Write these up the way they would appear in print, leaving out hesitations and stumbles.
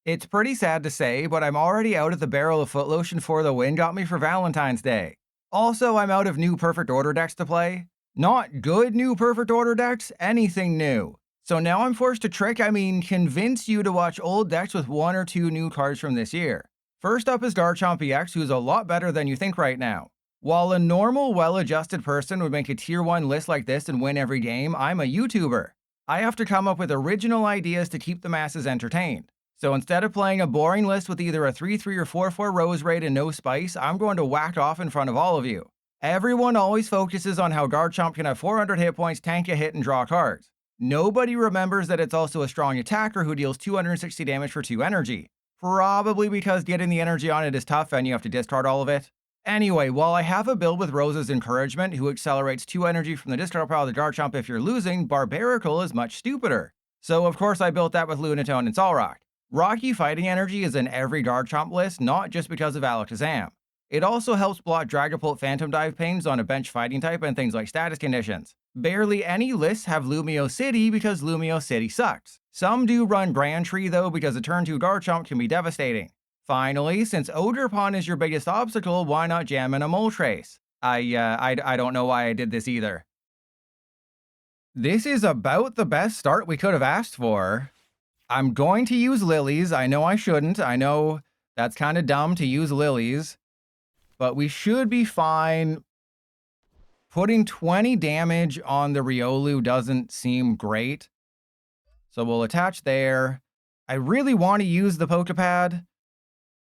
It's pretty sad to say, but I'm already out of the barrel of foot lotion for the win got me for Valentine's Day. Also, I'm out of new Perfect Order decks to play. Not good new Perfect Order decks, anything new. So now I'm forced to convince you to watch old decks with 1 or 2 new cards from this year. First up is Garchomp EX, who's a lot better than you think right now. While a normal, well-adjusted person would make a tier 1 list like this and win every game, I'm a YouTuber. I have to come up with original ideas to keep the masses entertained. So instead of playing a boring list with either a 3-3 or 4-4 Roserade and no spice, I'm going to whack off in front of all of you. Everyone always focuses on how Garchomp can have 400 hit points, tank a hit, and draw cards. Nobody remembers that it's also a strong attacker who deals 260 damage for 2 energy. Probably because getting the energy on it is tough and you have to discard all of it. Anyway, while I have a build with Rose's Encouragement, who accelerates 2 energy from the discard pile of the Garchomp if you're losing, Barbaracle is much stupider. So of course I built that with Lunatone and Solrock. Rocky Fighting Energy is in every Garchomp list, not just because of Alakazam. It also helps block Dragapult Phantom Dive Pains on a bench fighting type and things like status conditions. Barely any lists have Lumio City because Lumio City sucks. Some do run Grand Tree though because a turn 2 Garchomp can be devastating. Finally, since Ogerpon is your biggest obstacle, why not jam in a Moltres? I don't know why I did this either. This is about the best start we could have asked for. I'm going to use lilies. I know I shouldn't. I know that's kind of dumb to use lilies. But we should be fine. Putting 20 damage on the Riolu doesn't seem great. So we'll attach there. I really want to use the Poké Pad.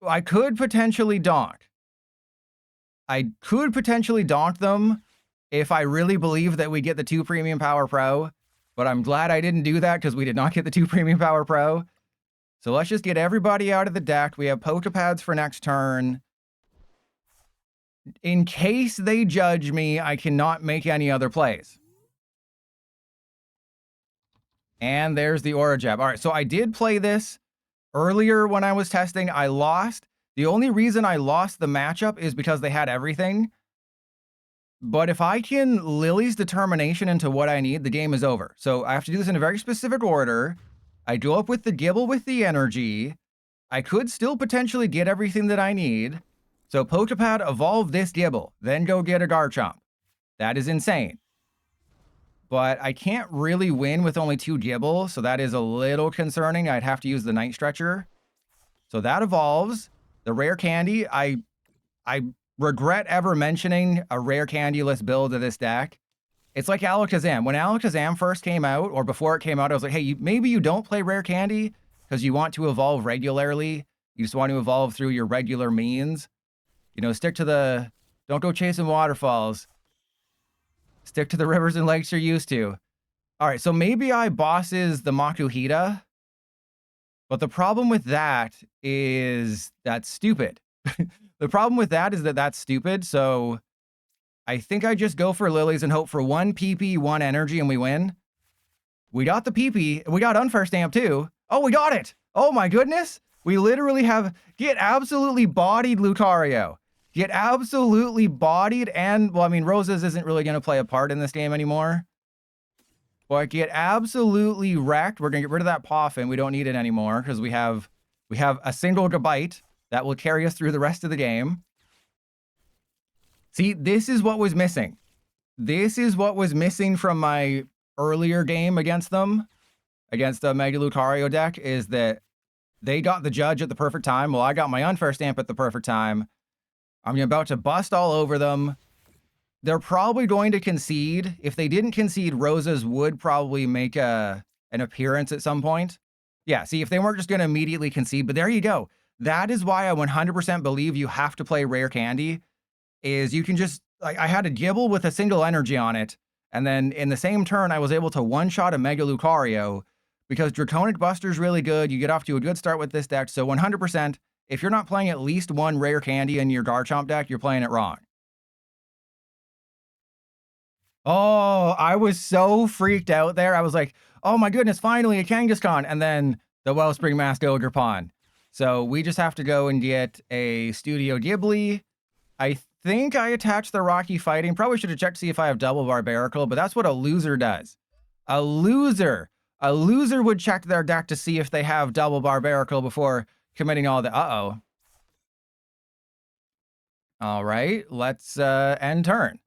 I could potentially donk. I could potentially donk them if I really believe that we get the 2 Premium Power Pro. But I'm glad I didn't do that because we did not get the 2 Premium Power Pro. So let's just get everybody out of the deck. We have Poké Pads for next turn. In case they judge me, I cannot make any other plays. And there's the Aura Jab. All right, so I did play this earlier when I was testing. I lost. The only reason I lost the matchup is because they had everything. But if I can Lily's Determination into what I need, the game is over. So I have to do this in a very specific order. I go up with the Gible with the energy. I could still potentially get everything that I need. So Poké Pad, evolve this Gible, then go get a Garchomp. That is insane. But I can't really win with only 2 Gible, so that is a little concerning. I'd have to use the Night Stretcher. So that evolves. The Rare Candy, I regret ever mentioning a Rare Candy list build of this deck. It's like Alakazam. When Alakazam first came out, or before it came out, I was like, hey, maybe you don't play Rare Candy because you want to evolve regularly. You just want to evolve through your regular means. You know, stick to the, don't go chasing waterfalls. Stick to the rivers and lakes you're used to. All right, so maybe I bosses the Makuhita. But the problem with that is that's stupid. The problem with that is that that's stupid. So I think I just go for lilies and hope for 1 PP, 1 energy, and we win. We got the PP. We got Unfair Stamp too. Oh, we got it. Oh my goodness. We literally have get absolutely bodied Lucario. Get absolutely bodied, and, well, I mean, ROSA'S isn't really going to play a part in this game anymore. But get absolutely wrecked. We're going to get rid of that Poffin. We don't need it anymore because we have a single Gabite that will carry us through the rest of the game. See, this is what was missing. This is what was missing from my earlier game against them, against the Mega Lucario deck, is that they got the judge at the perfect time. Well, I got my Unfair Stamp at the perfect time. I'm about to bust all over them. They're probably going to concede. If they didn't concede, ROSA'S would probably make an appearance at some point. Yeah, see, if they weren't just going to immediately concede, but there you go. That is why I 100% believe you have to play Rare Candy, is you can just, like, I had a Gible with a single energy on it, and then in the same turn, I was able to one-shot a Mega Lucario, because Draconic Buster's really good. You get off to a good start with this deck, so 100%, if you're not playing at least 1 Rare Candy in your Garchomp deck, you're playing it wrong. Oh, I was so freaked out there. I was like, oh my goodness, finally a Kangaskhan. And then the Wellspring Mask Ogerpon. So we just have to go and get a Studio Ghibli. I think I attached the Rocky Fighting. Probably should have checked to see if I have double Barbaracle, but that's what a loser does. A loser A loser would check their deck to see if they have double Barbaracle before committing all the... Uh-oh. All right, let's end turn.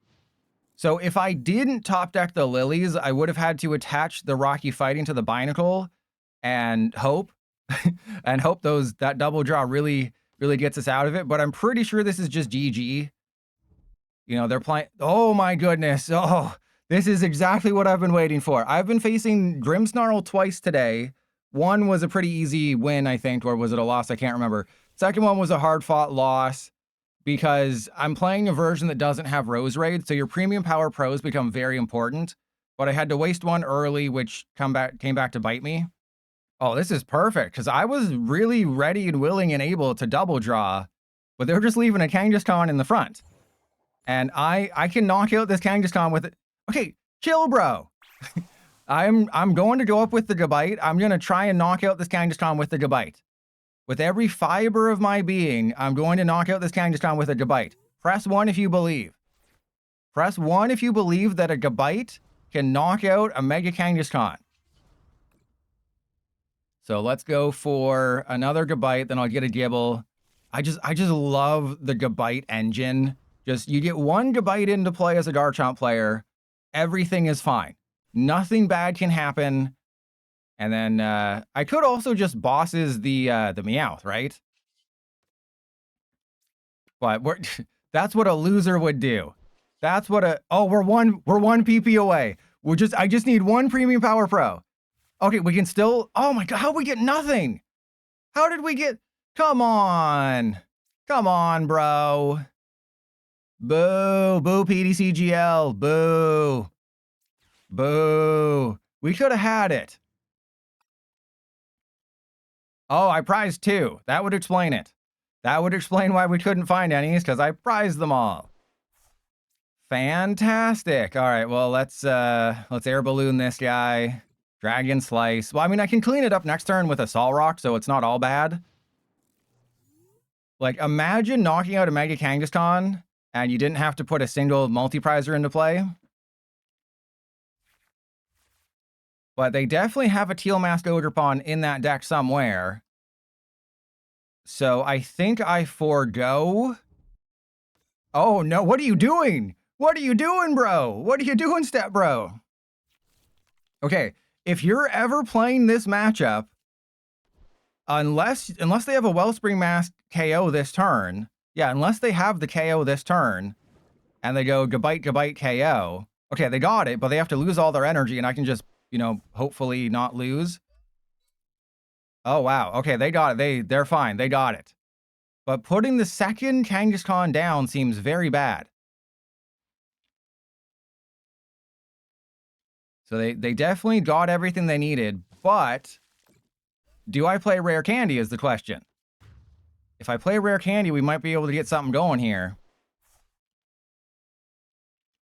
So if I didn't top deck the Lilies, I would have had to attach the Rocky Fighting to the Binacle and hope that double draw really gets us out of it. But I'm pretty sure this is just GG. You know, they're playing... Oh my goodness. Oh, this is exactly what I've been waiting for. I've been facing Grimmsnarl twice today. One was a pretty easy win, I think, or was it a loss? I can't remember. Second one was a hard-fought loss because I'm playing a version that doesn't have Roserade, so your Premium Power Pros become very important. But I had to waste one early, which came back to bite me. Oh, this is perfect, because I was really ready and willing and able to double draw, but they're just leaving a Kangaskhan in the front. And I can knock out this Kangaskhan with it. Okay, chill, bro. I'm going to go up with the Gabite. I'm going to try and knock out this Kangaskhan with the Gabite. With every fiber of my being, I'm going to knock out this Kangaskhan with a Gabite. Press 1 if you believe. Press 1 if you believe that a Gabite can knock out a Mega Kangaskhan. So let's go for another Gabite, then I'll get a Gible. I just love the Gabite engine. Just, you get one Gabite into play as a Garchomp player, everything is fine. Nothing bad can happen. And then I could also just bosses the Meowth, right? But that's what a loser would do. That's what a... Oh, we're one PP away. I just need one Premium Power Pro. Okay, we can still... Oh my god, how'd we get nothing? How did we get... Come on. Come on, bro. Boo. Boo, PDCGL. Boo. Boo. We could have had it. Oh, I prized 2. That would explain it. That would explain why we couldn't find any, because I prized them all. Fantastic. All right, well, let's air balloon this guy. Dragon Slice. Well, I mean, I can clean it up next turn with a Solrock, so it's not all bad. Like, imagine knocking out a Mega Kangaskhan, and you didn't have to put a single multi-prizer into play. But they definitely have a Teal Mask Ogerpon in that deck somewhere. So I think I forego. Oh, no. What are you doing? What are you doing, bro? What are you doing, Step Bro? Okay. If you're ever playing this matchup, unless they have a Wellspring Mask KO this turn, yeah, unless they have the KO this turn, and they go Gabite KO, okay, they got it, but they have to lose all their energy, and I can just, you know, hopefully not lose. Oh, wow. Okay, they got it. They're fine. They got it. But putting the second Kangaskhan down seems very bad. So they definitely got everything they needed, but do I play Rare Candy is the question. If I play Rare Candy, we might be able to get something going here.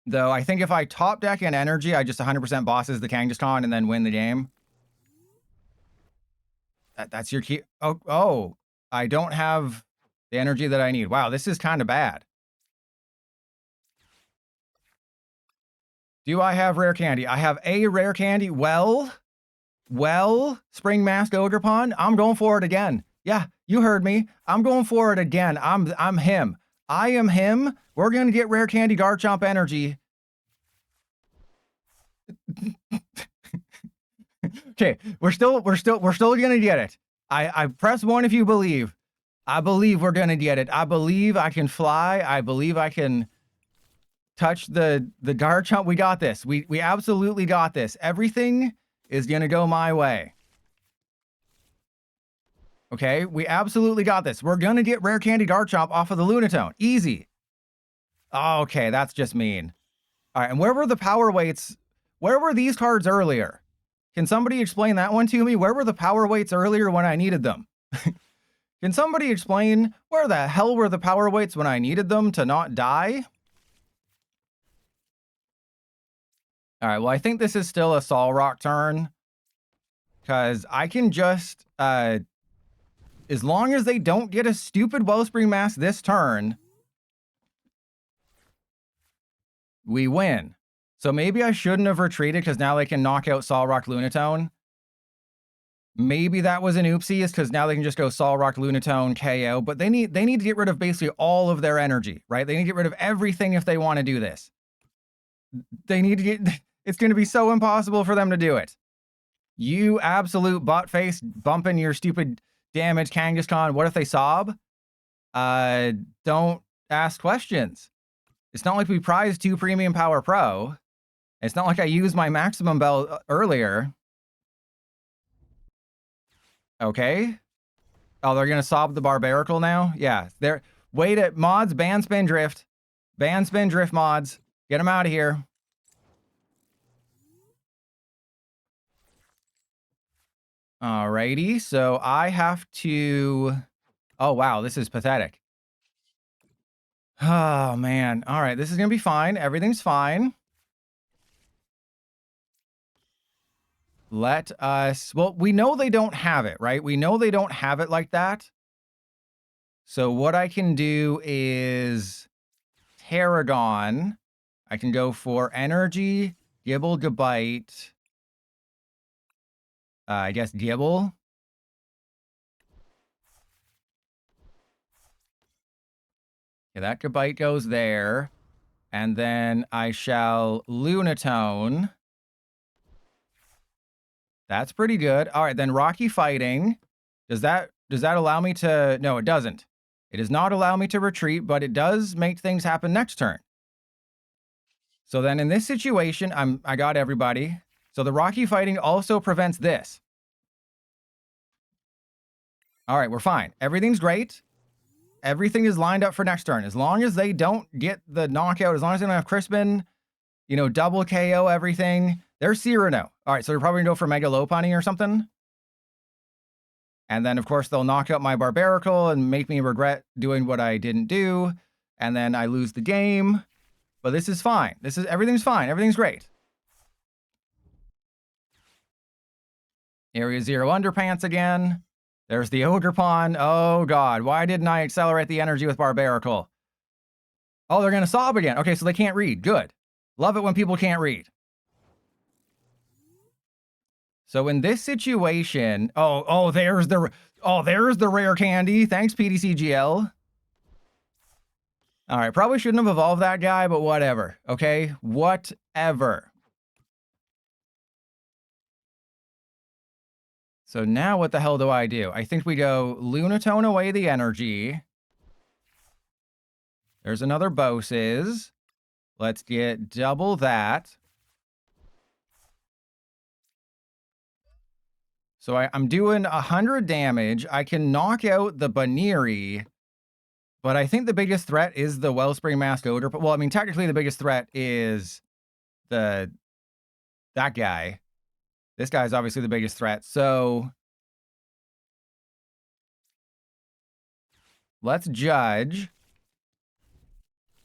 Though I think if I top deck an energy, I just 100% bosses the Kangaskhan and then win the game. That's your key. Oh, I don't have the energy that I need. Wow, this is kind of bad. Do I have Rare Candy? I have a Rare Candy. Well, Spring Mask Ogerpon, I'm going for it again. Yeah, you heard me. I'm going for it again. I'm him. I am him. We're going to get Rare Candy Garchomp energy. Okay, we're still going to get it. I press 1 if you believe. I believe we're going to get it. I believe I can fly. I believe I can touch the Garchomp. We got this. We absolutely got this. Everything is going to go my way. Okay, we absolutely got this. We're going to get Rare Candy Garchomp off of the Lunatone. Easy. Okay, that's just mean. All right, and where were the power weights? Where were these cards earlier? Can somebody explain that one to me? Where were the power weights earlier when I needed them? Can somebody explain where the hell were the power weights when I needed them to not die? All right, well, I think this is still a Solrock turn. Because I can just... as long as they don't get a stupid Wellspring Mask this turn, we win. So maybe I shouldn't have retreated because now they can knock out Solrock Lunatone. Maybe that was an oopsies because now they can just go Solrock, Lunatone, KO, but they need to get rid of basically all of their energy, right? They need to get rid of everything if they want to do this. They need to get... It's going to be so impossible for them to do it. You absolute butt face bumping your stupid damage Kangaskhan. What if they sob? Don't ask questions. It's not like we prized 2 Premium Power Pro. It's not like I used my maximum belt earlier. Okay. Oh, they're going to sob the Barbaracle now? Yeah. They're... Wait at mods, ban spin drift. Ban spin drift mods. Get them out of here. Alrighty, so I have to... Oh, wow, this is pathetic. Oh, man. All right, this is going to be fine. Everything's fine. Let us... Well, we know they don't have it, right? We know they don't have it like that. So what I can do is... Tarragon. I can go for Energy, Gible, Gabite... I guess Gible. Yeah, that Gabite goes there. And then I shall Lunatone. That's pretty good. All right, then Rocky Fighting. Does that allow me to... No, it doesn't. It does not allow me to retreat, but it does make things happen next turn. So then in this situation, I got everybody. So the Rocky Fighting also prevents this. All right, we're fine. Everything's great. Everything is lined up for next turn. As long as they don't get the knockout, as long as they don't have Crispin, you know, double KO everything, they're Cyrano. All right, so they're probably going to go for Mega Lopunny or something. And then, of course, they'll knock out my Barbaracle and make me regret doing what I didn't do. And then I lose the game. But this is fine. Everything's fine. Everything's great. Area 0 Underpants again. There's the Ogerpon. Oh, God. Why didn't I accelerate the energy with Barbaracle? Oh, they're going to sob again. Okay, so they can't read. Good. Love it when people can't read. So in this situation... there's the Rare Candy. Thanks, PDCGL. All right, probably shouldn't have evolved that guy, but whatever. Okay? Whatever. So now what the hell do? I think we go Lunatone away the energy. There's another Boses. Let's get double that. So I'm doing 100 damage. I can knock out the Baniri, but I think the biggest threat is the Wellspring Mask Odor. Well, I mean, technically the biggest threat is that guy. This guy's obviously the biggest threat. So let's judge.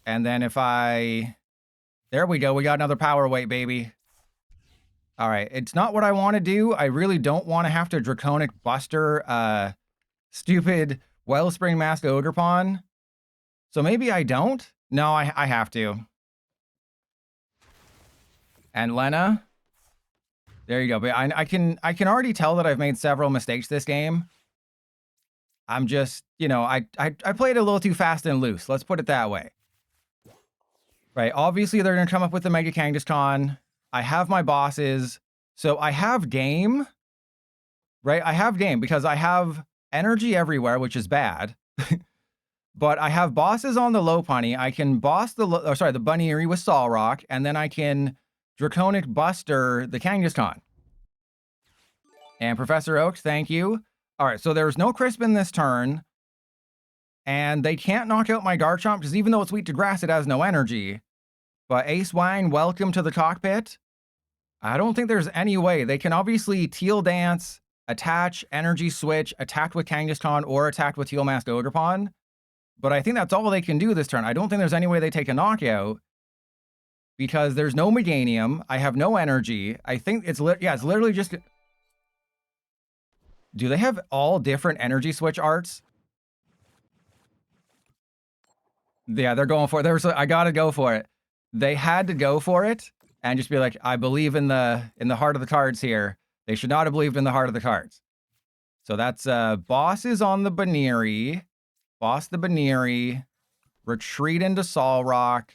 And then if there we go. We got another power weight, baby. All right. It's not what I want to do. I really don't want to have to Draconic Buster stupid Wellspring Mask Ogerpon. So maybe I don't. No, I have to. And Lena. There you go. But I can already tell that I've made several mistakes this game. I'm just, you know, I played a little too fast and loose. Let's put it that way. Right. Obviously, they're going to come up with the Mega Kangaskhan. I have my bosses. So I have game. Right. I have game because I have energy everywhere, which is bad. But I have bosses on the Lopunny. I can boss the Baniri with Solrock, and then I can Draconic Buster the Kangaskhan. And Professor Oaks, thank you. All right, so there's no Crispin this turn. And they can't knock out my Garchomp, because even though it's weak to grass, it has no energy. But Ace Wang, welcome to the cockpit. I don't think there's any way. They can obviously Teal Dance, attach, energy switch, attack with Kangaskhan, or attack with Teal Mask Ogerpon. But I think that's all they can do this turn. I don't think there's any way they take a knockout. Because there's no Meganium. I have no energy. I think it's literally just... Do they have all different energy switch arts? Yeah, they're going for it. I gotta go for it. They had to go for it and just be like, I believe in the heart of the cards here. They should not have believed in the heart of the cards. So that's bosses on the Baneri, boss the Baneri, retreat into Solrock,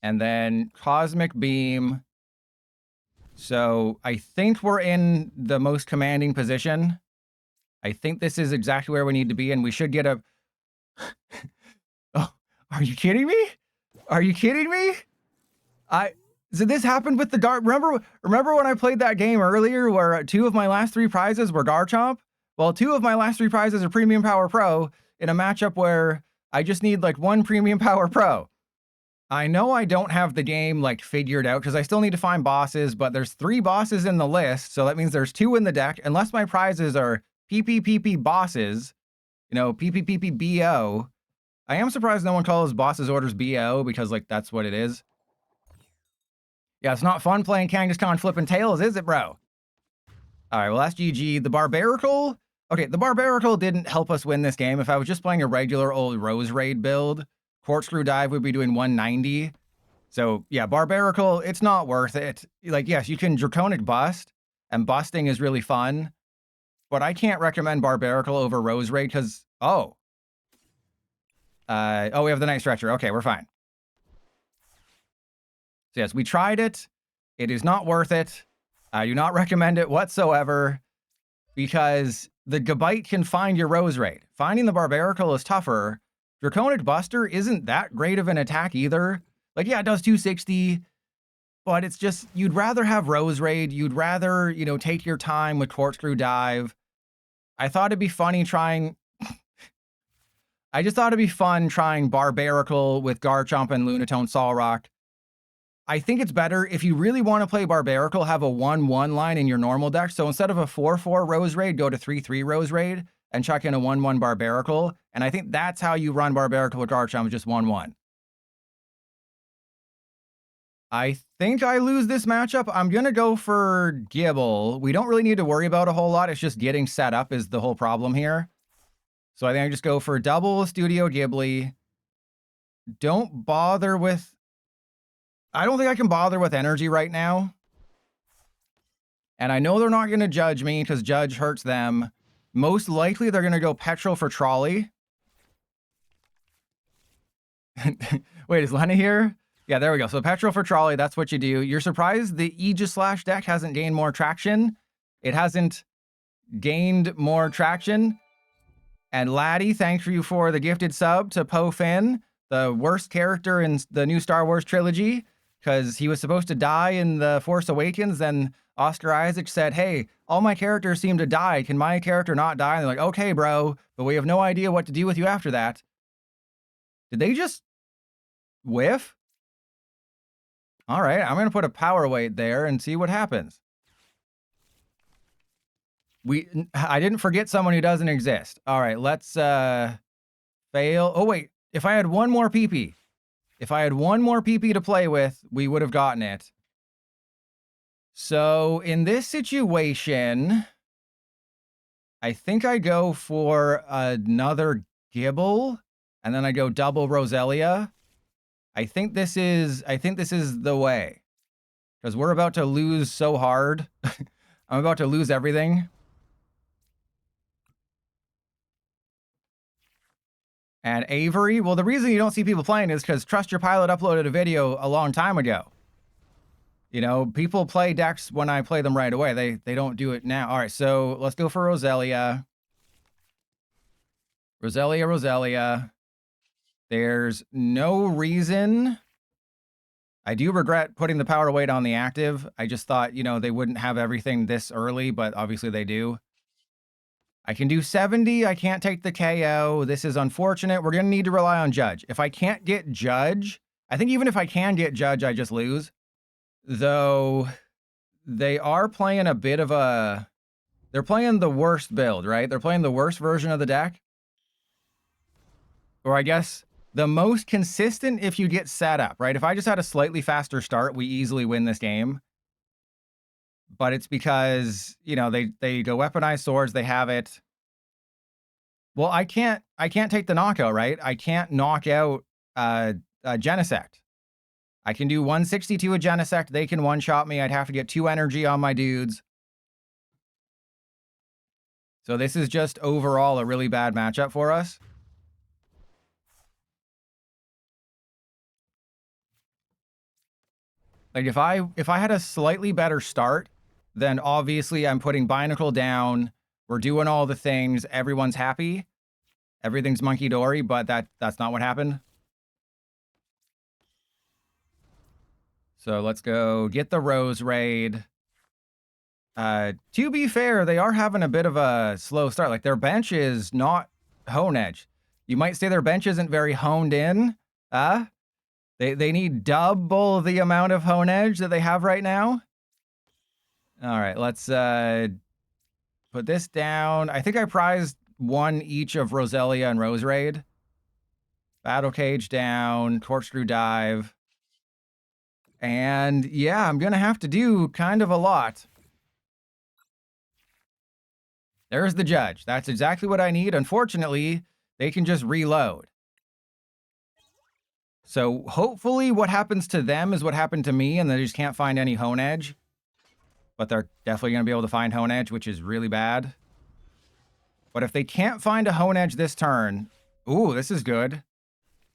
and then Cosmic Beam. So I think we're in the most commanding position. I think this is exactly where we need to be, and we should get a... Oh, are you kidding me? Are you kidding me? So this happened with the remember when I played that game earlier where 2 of my last 3 prizes were Garchomp? Well, 2 of my last 3 prizes are Premium Power Pro in a matchup where I just need like 1 Premium Power Pro. I know I don't have the game like figured out because I still need to find bosses, but there's 3 bosses in the list, so that means there's 2 in the deck. Unless my prizes are PPPP bosses, you know, PPPP BO. I am surprised no one calls bosses orders BO because like that's what it is. Yeah, it's not fun playing Kangaskhan flipping tails, is it, bro? All right, well, that's GG. The Barbaracle... Okay, the Barbaracle didn't help us win this game. If I was just playing a regular old Roserade build, Corkscrew Dive would be doing 190. So, yeah, Barbaracle, it's not worth it. Like, yes, you can Draconic Bust, and busting is really fun, but I can't recommend Barbaracle over Roserade because... Oh, we have the Night Stretcher. Okay, we're fine. So yes, we tried it. It is not worth it. I do not recommend it whatsoever because the Gabite can find your Roserade. Finding the Barbaracle is tougher. Draconic Buster isn't that great of an attack either. Like, yeah, it does 260, but it's just, you'd rather have Roserade. You'd rather, you know, take your time with Corkscrew Dive. I thought it'd be funny trying... I just thought it'd be fun trying Barbaracle with Garchomp and Lunatone Solrock. I think it's better if you really want to play Barbaracle, have a 1-1 line in your normal deck. So instead of a 4-4 Roserade, go to 3-3 Roserade and chuck in a 1-1 Barbaracle. And I think that's how you run Barbaracle with Garchomp, just 1-1. I think I lose this matchup. I'm going to go for Gible. We don't really need to worry about a whole lot. It's just getting set up is the whole problem here. So I think I just go for double Studio Ghibli. Don't bother with... I don't think I can bother with energy right now. And I know they're not going to judge me because judge hurts them. Most likely they're going to go Petrol for Trolley. Wait, is Lena here? Yeah, there we go. So Petrol for Trolley, that's what you do. You're surprised the Aegis deck hasn't gained more traction? It hasn't gained more traction. And Laddie, thanks you for the gifted sub to Po Finn, the worst character in the new Star Wars trilogy, because he was supposed to die in The Force Awakens. Then Oscar Isaac said, hey, all my characters seem to die. Can my character not die? And they're like, okay, bro, but we have no idea what to do with you after that. Did they just whiff? All right, I'm going to put a power weight there and see what happens. I didn't forget someone who doesn't exist. All right, let's fail. Oh, wait. If I had one more PP. If I had one more PP to play with, we would have gotten it. So in this situation, I think I go for another Gible, and then I go double Roselia. I think this is the way. Because we're about to lose so hard. I'm about to lose everything. And Avery, well, the reason you don't see people playing is because Trust Your Pilot uploaded a video a long time ago. You know, people play decks when I play them right away. They don't do it now. All right, so let's go for Roselia. Roselia. There's no reason. I do regret putting the power weight on the active. I just thought, you know, they wouldn't have everything this early, but obviously they do. I can do 70. I can't take the KO. This is unfortunate. We're going to need to rely on Judge. If I can't get Judge, I think even if I can get Judge, I just lose. Though they are playing a bit of a... They're playing the worst build, right? They're playing the worst version of the deck. Or I guess the most consistent if you get set up, right? If I just had a slightly faster start, we easily win this game. But it's because, you know, they go weaponized swords, they have it. Well, I can't take the knockout, right? I can't knock out Genesect. I can do 162 a Genesect, they can one-shot me, I'd have to get 2 energy on my dudes. So this is just overall a really bad matchup for us. Like if I had a slightly better start, then obviously I'm putting Binacle down. We're doing all the things. Everyone's happy. Everything's monkey dory, but that's not what happened. So let's go get the Roserade. To be fair, they are having a bit of a slow start. Like their bench is not hone edge. You might say their bench isn't very honed in. They need double the amount of hone edge that they have right now. All right, let's put this down. I think I prized one each of Roselia and Roserade. Battle Cage down, Corkscrew Dive. And yeah, I'm gonna have to do kind of a lot. There's the judge. That's exactly what I need. Unfortunately, they can just reload. So hopefully what happens to them is what happened to me, and they just can't find any hone edge. But they're definitely going to be able to find hone edge, which is really bad. But if they can't find a hone edge this turn... Ooh, this is good.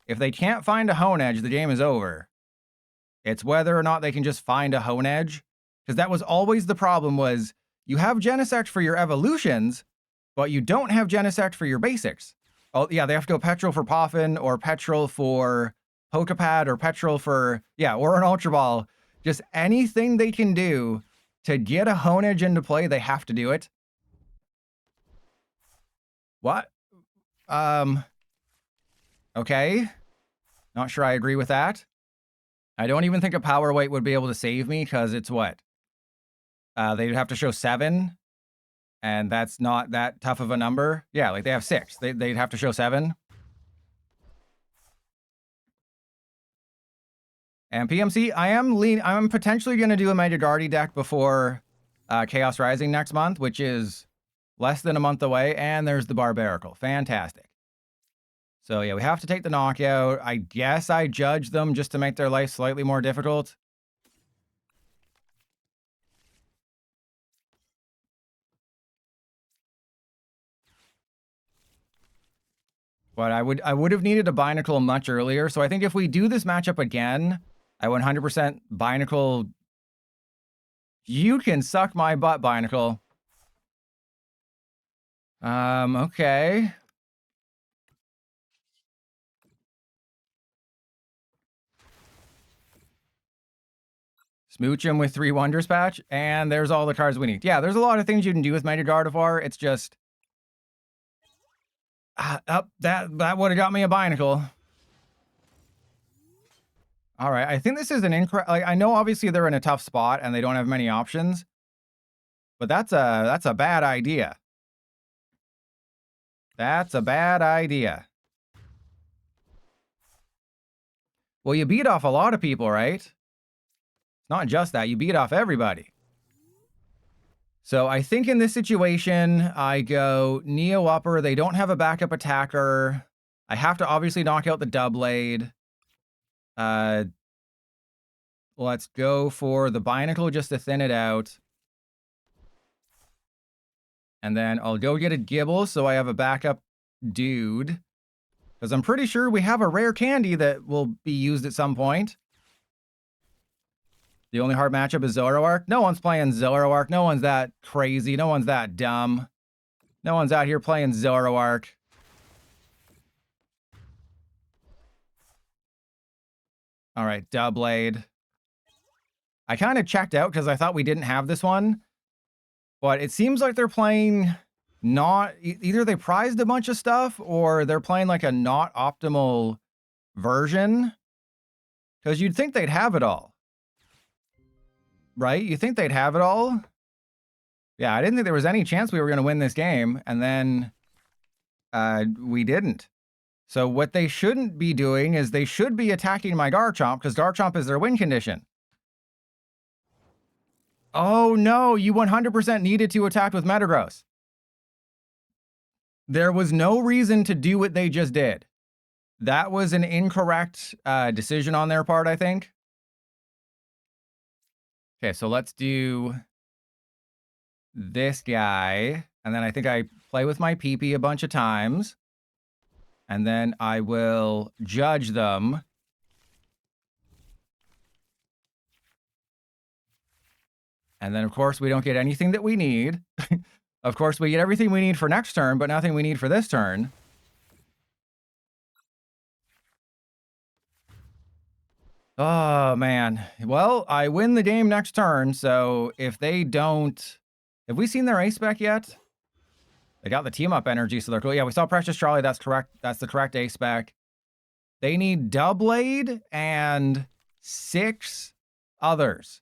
If they can't find a hone edge, the game is over. It's whether or not they can just find a hone edge. Because that was always the problem, was you have Genesect for your evolutions, but you don't have Genesect for your basics. Oh, yeah, they have to go Petrol for Poffin, or Petrol for Poké Pad, or Petrol for... Yeah, or an Ultra Ball. Just anything they can do to get a hone edge into play, they have to do it. What? Okay. Not sure I agree with that. I don't even think a Power Weight would be able to save me, because it's what? They'd have to show 7, and that's not that tough of a number. Yeah, like they have 6. They'd have to show 7. And PMC, I'm potentially going to do a Mega Guardy deck before Chaos Rising next month, which is less than a month away, and there's the Barbarical. Fantastic. So yeah, we have to take the knockout. I guess I judge them just to make their life slightly more difficult. But I would have needed a Binacle much earlier. So I think if we do this matchup again, I 100% Binacle. You can suck my butt, Binacle. Okay. Smooch him with 3 Wonders Patch, and there's all the cards we need. Yeah, there's a lot of things you can do with Mega Gardevoir. It's just... that would have got me a Binacle. All right, I think this is an incorrect... Like, I know obviously they're in a tough spot, and they don't have many options. But that's a bad idea. That's a bad idea. Well, you beat off a lot of people, right? It's not just that. You beat off everybody. So I think in this situation, I go Neo Upper. They don't have a backup attacker. I have to obviously knock out the Doublade. Let's go for the Binacle just to thin it out. And then I'll go get a Gible so I have a backup dude. Because I'm pretty sure we have a rare candy that will be used at some point. The only hard matchup is Zoroark. No one's playing Zoroark. No one's that crazy. No one's that dumb. No one's out here playing Zoroark. All right, Doublade. I kind of checked out because I thought we didn't have this one. But it seems like they're playing not... Either they prized a bunch of stuff or they're playing like a not optimal version. Because you'd think they'd have it all. Right? You think they'd have it all? Yeah, I didn't think there was any chance we were going to win this game. And then we didn't. So what they shouldn't be doing is they should be attacking my Garchomp because Garchomp is their win condition. Oh no, you 100% needed to attack with Metagross. There was no reason to do what they just did. That was an incorrect decision on their part, I think. Okay, so let's do this guy. And then I think I play with my PP a bunch of times. And then I will judge them. And then, of course, we don't get anything that we need. Of course, we get everything we need for next turn, but nothing we need for this turn. Oh, man. Well, I win the game next turn, so if they don't... Have we seen their ace spec yet? They got the team-up energy, so they're cool. Yeah, we saw Precious Charlie. That's correct. That's the correct ace spec. They need Doublade and 6 others,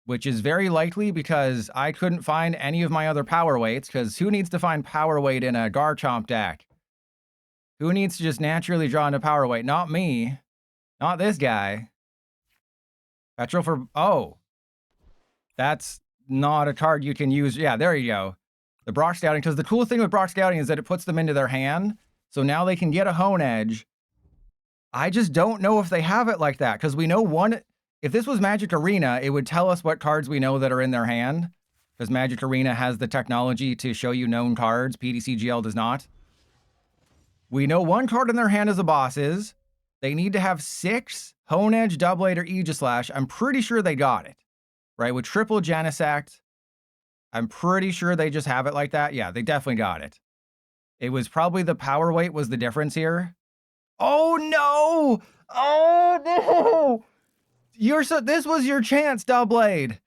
which is very likely because I couldn't find any of my other power weights, because who needs to find power weight in a Garchomp deck? Who needs to just naturally draw into power weight? Not me. Not this guy. Petrol for... Oh. That's not a card you can use. Yeah, there you go. The Brock Scouting, because the cool thing with Brock Scouting is that it puts them into their hand, so now they can get a Hone Edge. I just don't know if they have it like that, because we know one... If this was Magic Arena, it would tell us what cards we know that are in their hand, because Magic Arena has the technology to show you known cards. PTCGL does not. We know one card in their hand is a boss's. They need to have 6 Hone Edge, Doublade, or Aegislash. I'm pretty sure they got it, right? With triple Genesect, I'm pretty sure they just have it like that. Yeah, they definitely got it. It was probably the power weight was the difference here. Oh, no! Oh, no! This was your chance, Doublade.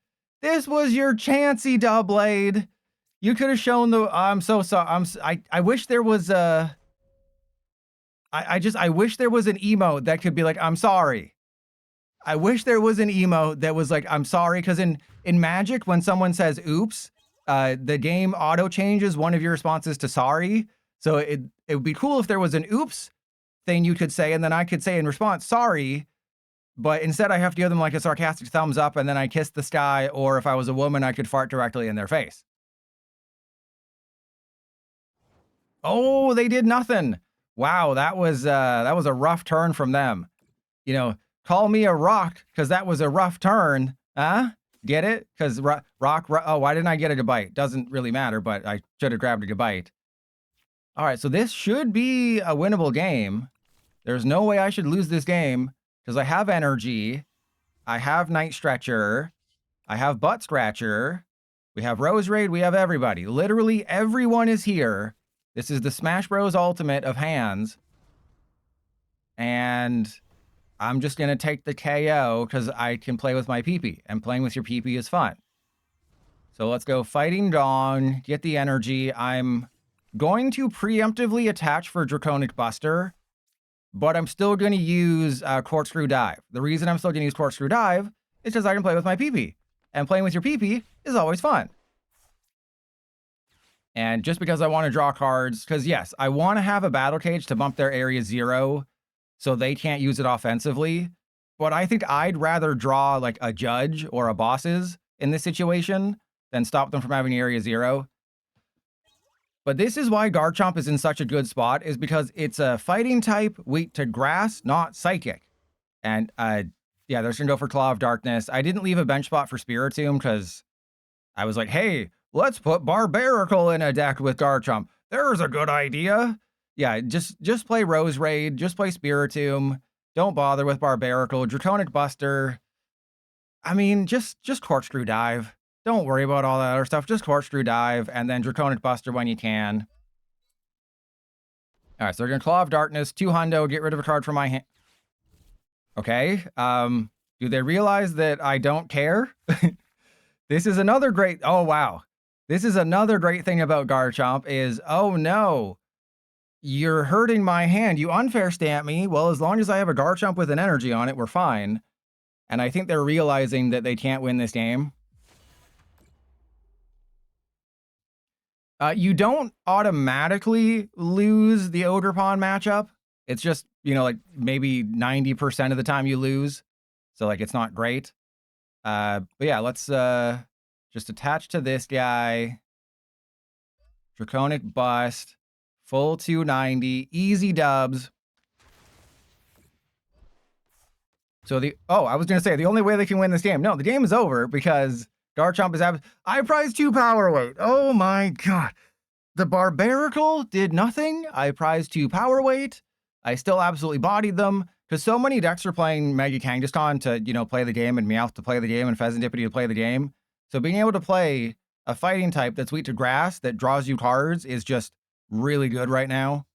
This was your chancey, Doublade. You could have shown the... I'm so sorry. I wish there was a... I wish there was an emote that could be like, I'm sorry. I wish there was an emote that was like, I'm sorry, because in Magic, when someone says oops, the game auto changes one of your responses to sorry. So it would be cool if there was an oops thing you could say, and then I could say in response, sorry, but instead I have to give them like a sarcastic thumbs up, and then I kiss the sky, or if I was a woman, I could fart directly in their face. Oh, they did nothing. Wow, that was a rough turn from them. You know, call me a rock, because that was a rough turn. Huh? Get it? Because oh, why didn't I get a Gabite? Doesn't really matter, but I should have grabbed a Gabite. All right, so this should be a winnable game. There's no way I should lose this game, because I have energy. I have Night Stretcher. I have Butt Scratcher. We have Roserade. We have everybody. Literally everyone is here. This is the Smash Bros. Ultimate of hands. And I'm just going to take the KO because I can play with my PP. And playing with your PP is fun. So let's go Fighting Gong. Get the energy. I'm going to preemptively attach for Draconic Buster. But I'm still going to use Corkscrew Dive. The reason I'm still going to use Corkscrew Dive is because I can play with my PP. And playing with your PP is always fun. And just because I want to draw cards, because yes, I want to have a Battle Cage to bump their area 0 so they can't use it offensively. But I think I'd rather draw like a Judge or a Bosses in this situation than stop them from having area 0. But this is why Garchomp is in such a good spot, is because it's a fighting type, weak to grass, not psychic. And yeah, they're just going to go for Claw of Darkness. I didn't leave a bench spot for Spiritomb because I was like, hey, let's put Barbaracle in a deck with Garchomp. There's a good idea. Yeah, just play Roserade, just play Spiritomb. Don't bother with Barbaracle. Draconic Buster. I mean, just Corkscrew Dive. Don't worry about all that other stuff. Just Corkscrew Dive and then Draconic Buster when you can. All right, so they're going to Claw of Darkness, 2 hundo, get rid of a card from my hand. Okay, do they realize that I don't care? This is another great... Oh, wow. This is another great thing about Garchomp is, oh no, you're hurting my hand. You unfair stamp me. Well, as long as I have a Garchomp with an energy on it, we're fine. And I think they're realizing that they can't win this game. You don't automatically lose the Ogerpon matchup. It's just, you know, like maybe 90% of the time you lose. So like, it's not great. But yeah, let's just attach to this guy. Draconic Bust. Full 290. Easy dubs. So I was going to say, the only way they can win this game. No, the game is over because Garchomp is I prize 2 power weight. Oh my god. The Barbaracle did nothing. I prized 2 power weight. I still absolutely bodied them, because so many decks are playing Mega Kangaskhan to, you know, play the game, and Meowth to play the game, and Pheasantipity to play the game. So being able to play a fighting type that's weak to grass that draws you cards is just really good right now.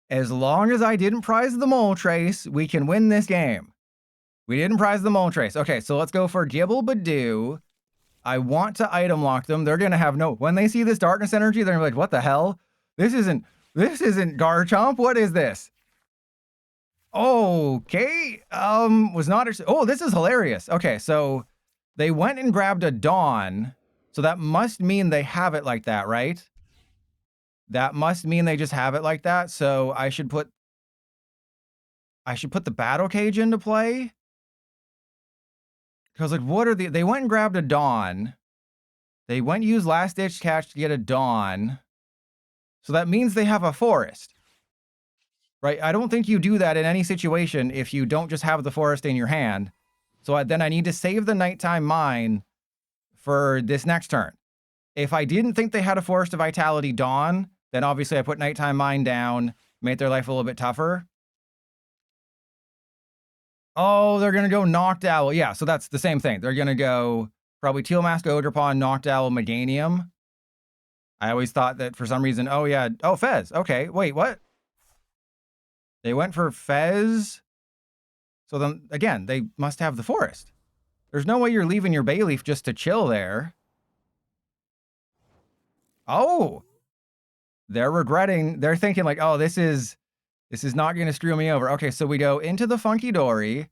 As long as I didn't prize the Moltres, we can win this game. We didn't prize the Moltres. Okay, so let's go for Gible Badoo. I want to item lock them. They're gonna have no, when they see this darkness energy, they're gonna be like, what the hell? This isn't Garchomp. What is this? Okay. Was not, oh, this is hilarious. Okay, so they went and grabbed a Dawn. So that must mean they have it like that, right? That must mean they just have it like that. So I should put the Battle Cage into play. Because, like, what are they went and grabbed a Dawn. They went and used Last Ditch Catch to get a Dawn. So that means they have a forest. Right? I don't think you do that in any situation if you don't just have the forest in your hand. So then I need to save the Nighttime Mine for this next turn. If I didn't think they had a Forest of Vitality Dawn, then obviously I put Nighttime Mine down, made their life a little bit tougher. Oh, they're going to go Noctowl. Yeah, so that's the same thing. They're going to go probably Teal Mask, Ogerpon, Noctowl, Meganium. I always thought that for some reason, oh yeah, oh, Fez. Okay, wait, what? They went for Fez. So then, again, they must have the forest. There's no way you're leaving your Bayleaf just to chill there. Oh! They're regretting, they're thinking like, oh, this is not going to screw me over. Okay, so we go into the Funky Dory.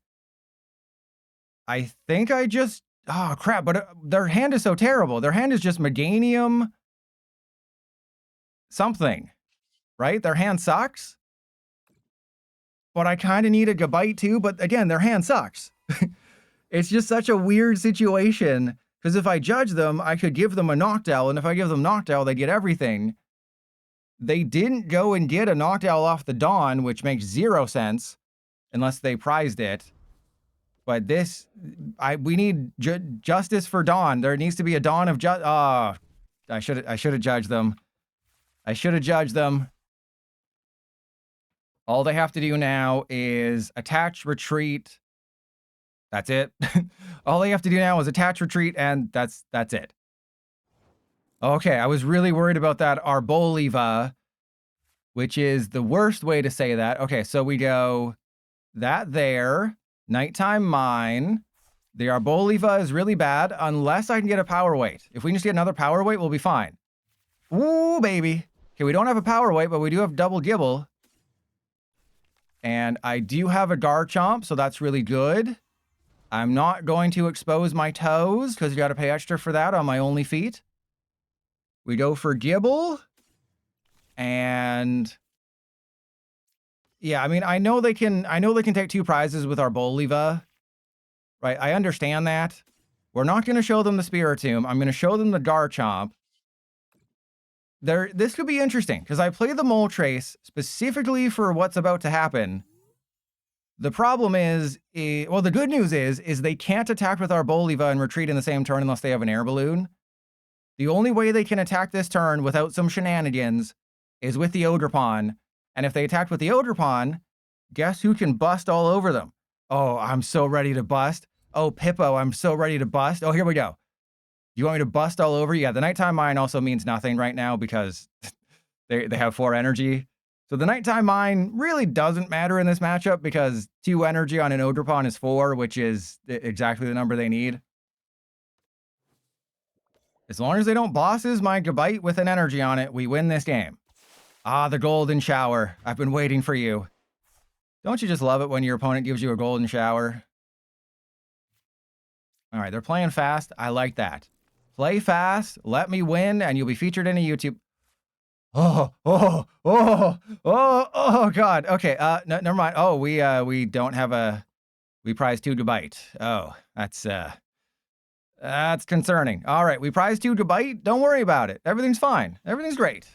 I think I just, oh crap, but their hand is so terrible. Their hand is just Meganium something, right? Their hand sucks. But I kind of need a Gabite too, but again, their hand sucks. It's just such a weird situation, because if I judge them, I could give them a Noctowl, and if I give them Noctowl, they get everything. They didn't go and get a Noctowl off the Dawn, which makes 0 sense, unless they prized it. But this, we need justice for Dawn. There needs to be a Dawn of justice. Oh, I should have judged them. I should have judged them. All they have to do now is attach, retreat. That's it. All they have to do now is attach, retreat, and that's it. Okay, I was really worried about that Arboliva, which is the worst way to say that. Okay, so we go that there, Nighttime Mine. The Arboliva is really bad unless I can get a power weight. If we can just get another power weight, we'll be fine. Ooh, baby. Okay, we don't have a power weight, but we do have double Gible. And I do have a Garchomp, so that's really good. I'm not going to expose my toes, because you got to pay extra for that on my only feet. We go for Gible. And yeah, I mean, I know they can take 2 prizes with Arboliva. Right? I understand that. We're not going to show them the Spiritomb. I'm going to show them the Garchomp. This could be interesting, because I play the Moltres specifically for what's about to happen. The problem is, well, the good news is they can't attack with Arboliva and retreat in the same turn unless they have an air balloon. The only way they can attack this turn without some shenanigans is with the Ogerpon. And if they attack with the Ogerpon, guess who can bust all over them? Oh, I'm so ready to bust. Oh, Pippo, I'm so ready to bust. Oh, here we go. You want me to bust all over? Yeah, the Nighttime Mine also means nothing right now because they have 4 energy. So the Nighttime Mine really doesn't matter in this matchup because 2 energy on an Ogerpon is 4, which is exactly the number they need. As long as they don't bosses my Gabite with an energy on it, we win this game. Ah, the Golden Shower. I've been waiting for you. Don't you just love it when your opponent gives you a Golden Shower? All right, they're playing fast. I like that. Play fast, let me win, and you'll be featured in a YouTube. Oh, God. Okay, no, never mind. Oh, we don't have we prize 2 Gabite. Oh, that's concerning. All right, we prize 2 Gabite. Don't worry about it. Everything's fine. Everything's great.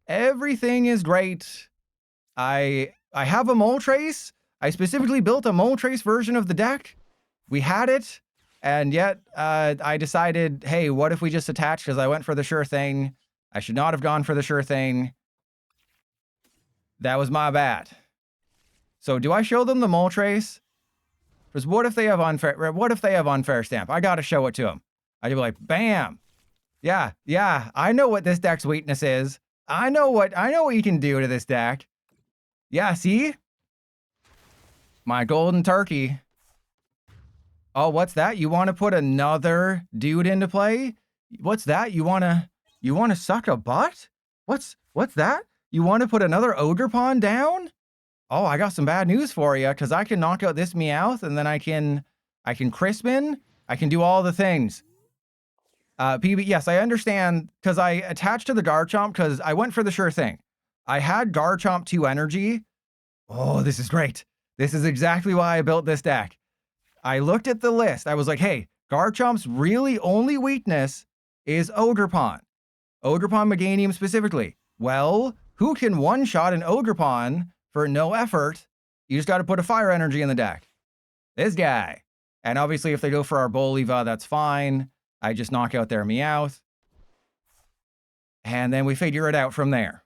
Everything is great. I have a Moltres. I specifically built a Moltres version of the deck. We had it. And yet, I decided, hey, what if we just attach? Because I went for the sure thing. I should not have gone for the sure thing. That was my bad. So do I show them the Moltres? Because what if they have unfair stamp? I gotta show it to them. I'd be like, bam. Yeah, I know what this deck's weakness is. I know what you can do to this deck. Yeah, see? My golden turkey. Oh, what's that? You want to put another dude into play? What's that? You want to suck a butt? What's that? You want to put another Ogerpon down? Oh, I got some bad news for you, because I can knock out this Meowth, and then I can Crispin. I can do all the things. PB, yes, I understand, because I attached to the Garchomp, because I went for the sure thing. I had Garchomp 2 energy. Oh, this is great. This is exactly why I built this deck. I looked at the list. I was like, hey, Garchomp's really only weakness is Ogerpon. Ogerpon Meganium specifically. Well, who can one-shot an Ogerpon for no effort? You just got to put a fire energy in the deck. This guy. And obviously, if they go for our Boliva, that's fine. I just knock out their Meowth. And then we figure it out from there.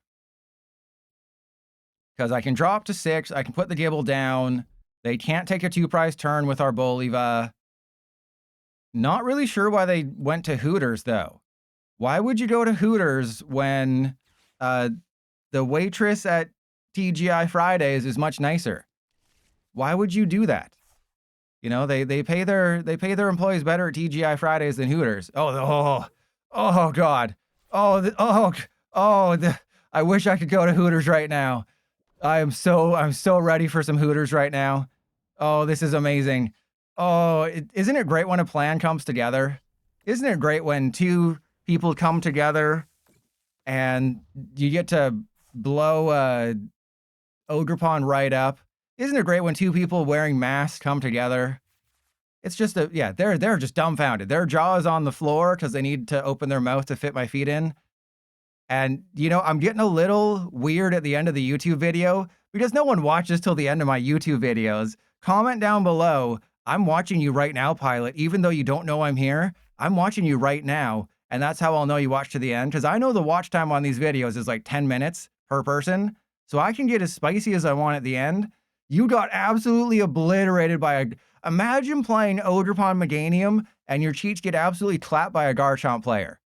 Because I can drop to 6. I can put the Gible down. They can't take a 2-prize turn with our Boliva. Not really sure why they went to Hooters, though. Why would you go to Hooters when the waitress at TGI Fridays is much nicer? Why would you do that? You know, they pay their employees better at TGI Fridays than Hooters. Oh God. I wish I could go to Hooters right now. I'm so ready for some Hooters right now. Oh, this is amazing. Oh, isn't it great when a plan comes together? Isn't it great when 2 people come together and you get to blow Ogerpon right up? Isn't it great when 2 people wearing masks come together? It's just they're just dumbfounded. Their jaw is on the floor because they need to open their mouth to fit my feet in. And, you know, I'm getting a little weird at the end of the YouTube video because no one watches till the end of my YouTube videos. Comment down below. I'm watching you right now, Pilot. Even though you don't know I'm here, I'm watching you right now. And that's how I'll know you watch to the end. Because I know the watch time on these videos is like 10 minutes per person. So I can get as spicy as I want at the end. You got absolutely obliterated by imagine playing Ogerpon Meganium and your cheats get absolutely clapped by a Garchomp player.